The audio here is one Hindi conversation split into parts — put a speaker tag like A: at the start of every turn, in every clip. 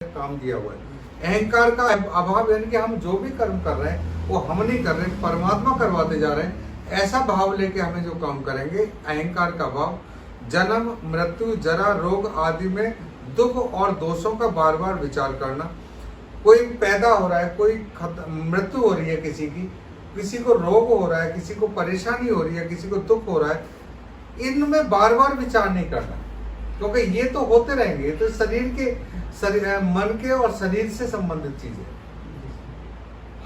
A: काम दिया हुआ है। अहंकार का अभाव यानी कि हम जो भी कर्म कर रहे हैं वो हम नहीं कर रहे, परमात्मा करवाते जा रहे हैं। ऐसा भाव लेके हमें जो काम करेंगे, अहंकार का भाव, जन्म मृत्यु जरा रोग आदि में दुख और दोषों का बार बार विचार करना। कोई पैदा हो रहा है, कोई मृत्यु हो रही है किसी को रोग हो रहा है, किसी को परेशानी हो रही है, किसी को दुख हो रहा है, इनमें बार बार विचार नहीं करना, क्योंकि ये तो होते रहेंगे। तो मन के और शरीर से संबंधित चीजें।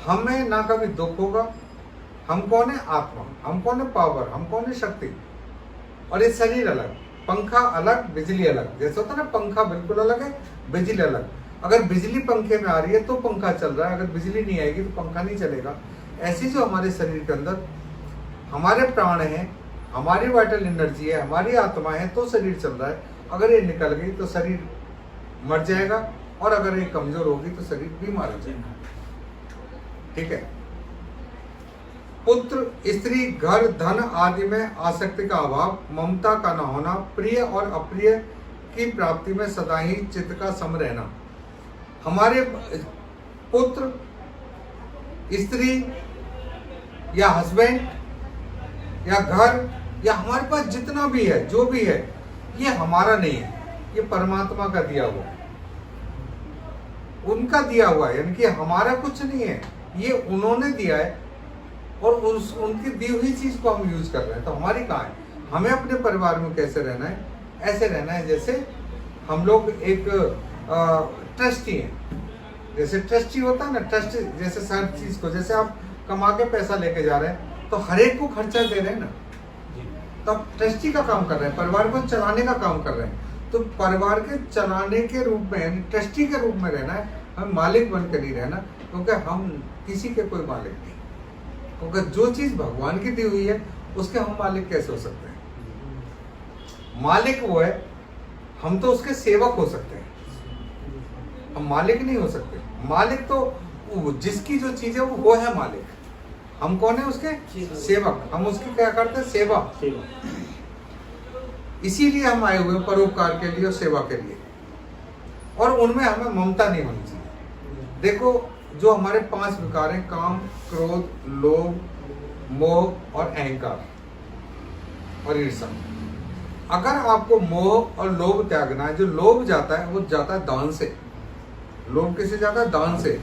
A: हमें ना कभी दुख होगा। हम कौन है? आत्मा। हम कौन है? पावर। हम कौन है? शक्ति। और ये शरीर अलग, पंखा अलग, बिजली अलग। जैसे होता है ना, पंखा बिल्कुल अलग है, बिजली अलग। अगर बिजली पंखे में आ रही है तो पंखा चल रहा है, अगर बिजली नहीं आएगी तो पंखा नहीं चलेगा। ऐसे जो हमारे शरीर के अंदर हमारे प्राण हैं, हमारी वाइटल एनर्जी है, हमारी आत्मा है, तो शरीर चल रहा है। अगर ये निकल गई तो शरीर मर जाएगा, और अगर ये कमजोर होगी तो शरीर बीमार हो जाएगा। ठीक है। पुत्र स्त्री घर धन आदि में आसक्ति का अभाव, ममता का न होना, प्रिय और अप्रिय की प्राप्ति में सदा ही चित्त का सम रहना। हमारे पुत्र स्त्री या हस्बैंड या घर या हमारे पास जितना भी है, जो भी है, ये हमारा नहीं है, ये परमात्मा का दिया हुआ है, उनका दिया हुआ है। यानी कि हमारा कुछ नहीं है, ये उन्होंने दिया है, और उनकी दी हुई चीज को हम यूज कर रहे हैं। तो हमारी कहाँ है? हमें अपने परिवार में कैसे रहना है? ऐसे रहना है जैसे हम लोग एक ट्रस्टी हैं। जैसे ट्रस्टी होता है ना, ट्रस्ट जैसे हर चीज को, जैसे आप कमा के पैसा लेके जा रहे हैं तो हर एक को खर्चा दे रहे हैं ना, तो आप ट्रस्टी का काम कर रहे हैं, परिवार को चलाने का काम कर रहे हैं। तो परिवार के चलाने के रूप में, यानी ट्रस्टी के रूप में रहना है, हमें मालिक बनकर नहीं रहना, क्योंकि हम किसी के कोई मालिक नहीं। क्योंकि जो चीज भगवान की दी हुई है उसके हम मालिक कैसे हो सकते हैं? मालिक वो है, हम तो उसके सेवक हो सकते हैं, हम मालिक नहीं हो सकते। मालिक तो जिसकी जो चीज है वो है मालिक। हम कौन है? उसके सेवक। हम उसकी क्या करते हैं? सेवा। इसीलिए हम आए हुए परोपकार के लिए और सेवा के लिए, और उनमें हमें ममता नहीं होनी चाहिए। देखो, जो हमारे 5 विकार हैं, काम क्रोध लोभ मोह और अहंकार और ईर्ष्या। अगर आपको मोह और लोभ त्यागना है, जो लोभ जाता है वो जाता है दान से। लोभ किसे जाता है? दान से।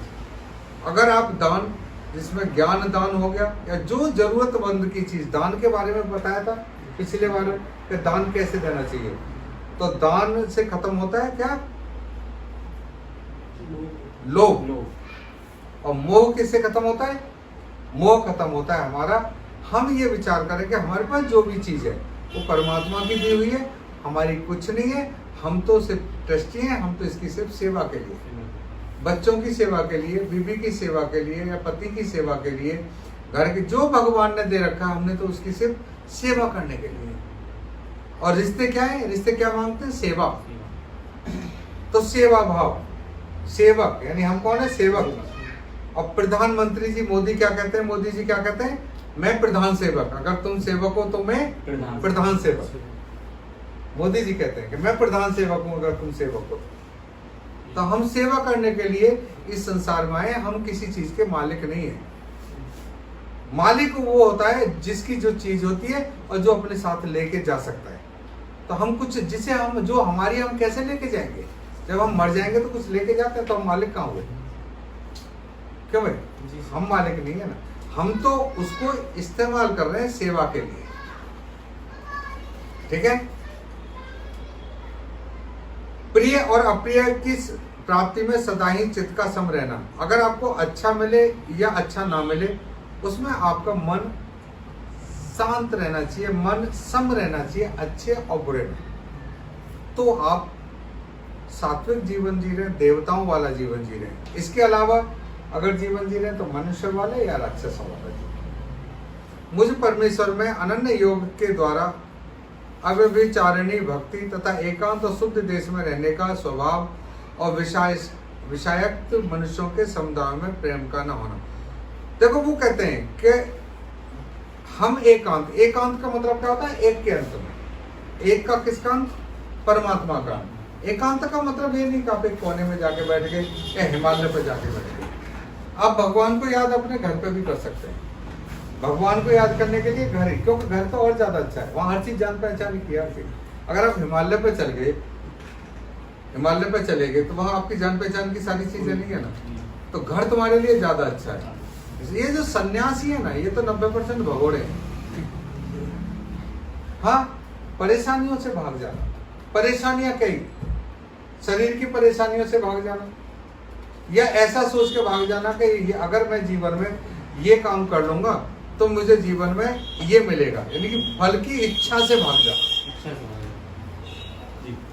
A: अगर आप दान, जिसमें ज्ञान दान हो गया, या जो जरूरतमंद की चीज, दान के बारे में बताया था पिछले बार कि दान कैसे देना चाहिए, तो दान से खत्म होता है क्या? लोभ। और मोह किससे खत्म होता है? मोह खत्म होता है हमारा, हम ये विचार करें कि हमारे पास जो भी चीज है वो परमात्मा की दी हुई है, हमारी कुछ नहीं है, हम तो सिर्फ ट्रस्टी हैं, हम तो इसकी सिर्फ सेवा के लिए, बच्चों की सेवा के लिए, बीवी की सेवा के लिए, या पति की सेवा के लिए, घर के जो भगवान ने दे रखा है हमने तो उसकी सिर्फ सेवा करने के लिए। और रिश्ते क्या है? रिश्ते क्या मांगते हैं? सेवा। तो सेवा भाव, सेवक, यानी हम कौन है? सेवक। और प्रधानमंत्री जी मोदी क्या कहते हैं? मोदी जी क्या कहते हैं? मैं प्रधान सेवक। अगर तुम सेवक हो तो मैं प्रधान सेवक। मोदी जी कहते हैं कि मैं प्रधान सेवक हूं अगर तुम सेवक हो। तो हम सेवा करने के लिए इस संसार में आए, हम किसी चीज के मालिक नहीं है। मालिक वो होता है जिसकी जो चीज होती है और जो अपने साथ लेके जा सकता है। तो हम कुछ जिसे हम, जो हमारी, हम कैसे लेके जाएंगे? जब हम मर जाएंगे तो कुछ लेके जाते हैं, तो हम मालिक कहाँ हुए? क्यों भाई? हम मालिक नहीं है ना, हम तो उसको इस्तेमाल कर रहे हैं सेवा के लिए। ठीक है। प्रिय और अप्रिय की प्राप्ति में सदा ही चित्त का सम रहना। अगर आपको अच्छा मिले या अच्छा ना मिले, उसमें आपका मन शांत रहना चाहिए, मन सम रहना चाहिए, अच्छे और बुरे में। तो आप सात्विक जीवन जी रहे हैं, देवताओं वाला जीवन जी रहे हैं। इसके अलावा अगर जीवन जी रहे हैं तो मनुष्य वाले या राक्षसों वाला जीवन। मुझ परमेश्वर में अनन्य योग के द्वारा अव्यभिचारिणी भक्ति तथा एकांत और शुद्ध देश में रहने का स्वभाव, और विषायक्त मनुष्यों के समुदाय में प्रेम का न होना। देखो, वो कहते हैं कि हम एकांत, एकांत का मतलब क्या होता है? एक के अंत में। एक का किसका अंत? परमात्मा का। एकांत का मतलब ये नहीं कि आप एक कोने में जाके बैठ गए या हिमालय पर जाके बैठ गए। आप भगवान को याद अपने घर पे भी कर सकते हैं। भगवान को याद करने के लिए घर ही, क्योंकि घर तो और ज्यादा अच्छा है, वहां हर चीज जान पहचान किया। अगर आप हिमालय पे चल गए, हिमालय पे चले गए, तो वहां आपकी जान पहचान की सारी चीजें नहीं है ना, तो घर तुम्हारे लिए ज्यादा अच्छा है। ये जो सन्यासी है ना, ये तो 90% भगोड़े हैं। हाँ, परेशानियों से भाग जाना, परेशानियां कई, शरीर की परेशानियों से भाग जाना, या ऐसा सोच के भाग जाना कि अगर मैं जीवन में ये काम कर लूंगा तो मुझे जीवन में ये मिलेगा, यानी कि फल की इच्छा से भाग जाना।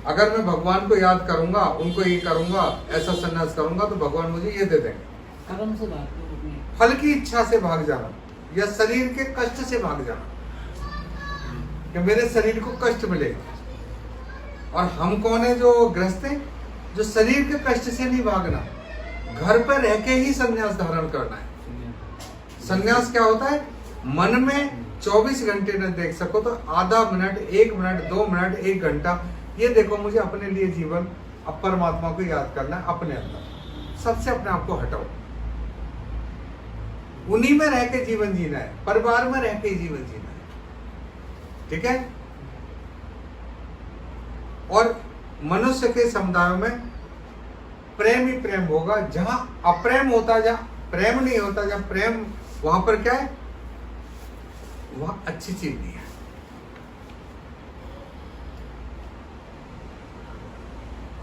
A: अगर मैं भगवान को याद करूंगा, उनको ये करूंगा, ऐसा संन्यास करूंगा तो भगवान मुझे ये दे देंगे,
B: कर्म से भाग,
A: फल की इच्छा से भाग जाना, या शरीर के कष्ट से भाग जाना कि मेरे शरीर को कष्ट मिलेगा। और हम कौन है जो ग्रस्त हैं? जो शरीर के कष्ट से नहीं भागना, घर पर रह के ही संन्यास धारण करना है। संन्यास क्या होता है? मन में 24 घंटे न देख सको तो आधा मिनट, 1 मिनट, 2 मिनट, 1 घंटा ये देखो, मुझे अपने लिए जीवन, अब परमात्मा को याद करना है अपने अंदर, सबसे अपने आप को हटाओ, उन्हीं में रह के जीवन जीना है, परिवार में रह के जीवन जीना है, ठीक है। और मनुष्य के समुदायों में प्रेम ही प्रेम होगा। जहां अप्रेम होता, जहां प्रेम नहीं होता, जहां प्रेम, वहां पर क्या है? वहां अच्छी चीज नहीं है।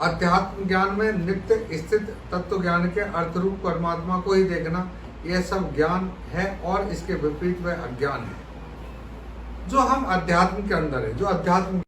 A: अध्यात्म ज्ञान में नित्य स्थित तत्व ज्ञान के अर्थ रूप परमात्मा को ही देखना, यह सब ज्ञान है, और इसके विपरीत वह अज्ञान है। जो हम अध्यात्म के अंदर है, जो अध्यात्म